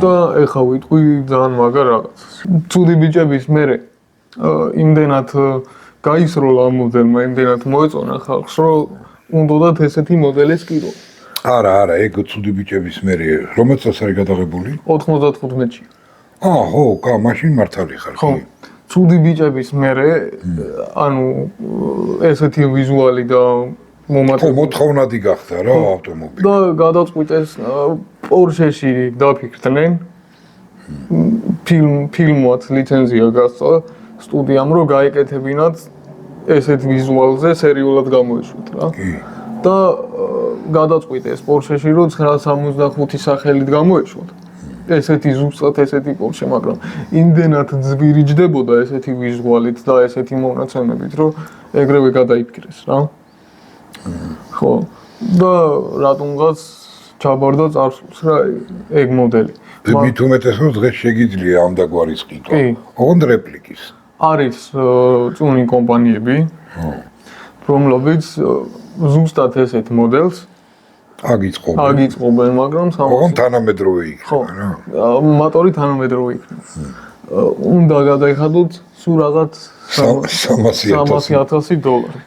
და ეხა ვიტყვი ძალიან მაგარ რაღაცას. ცუდი ბიჭების მერე იმდენად გაისროლა ამ მოდელმა, იმდენად მოეწონა ხალხს, რომ უნდათ ესეთი მოდელიც კი რო. არა, ეგ ცუდი ბიჭების მერე რომელ წელს არის გადაღებული? 95-ში. ხო, მაშინ მართალი ხარ. ხო. ცუდი ბიჭების მერე ანუ ესეთი ვიზუალი და მოთხოვნადი გახდა რა ავტომობილი. და გადაწყვიტეს პორშეში დაფიქრდნენ. ფილმად ლიცენზია გასცა სტუდიამ რომ გაეკეთებინათ ესეთ ვიზუალზე სერიულად გამოეშვათ რა. და გადაწყვიტეს პორშეში რომ 965 სახელით გამოეშვათ. ესეთი ზუსტად ესეთი პორშე, მაგრამ იმდენად ძვირიჯდებოდა ესეთი ვიზუალით და ესეთი მონაცემებით, რომ ეგრევე გადაიფიქრეს რა. ხო. და რატომღაც ჩაბარდა წარსულს რა ეგ მოდელი. მით უმეტეს რომ დღეს შეგიძლია ამ დაგვარის ყიდვა. ოღონდ რეპლიკის. არის წუნი კომპანიები, რომლებიც ზუსტად ესეთ მოდელს აგიწყობენ, მაგრამ ოღონდ თანამედროვე იქნება რა. მოტორი თანამედროვე იქნება. უნდა გადაიხადოთ სულ რაღაც $300,000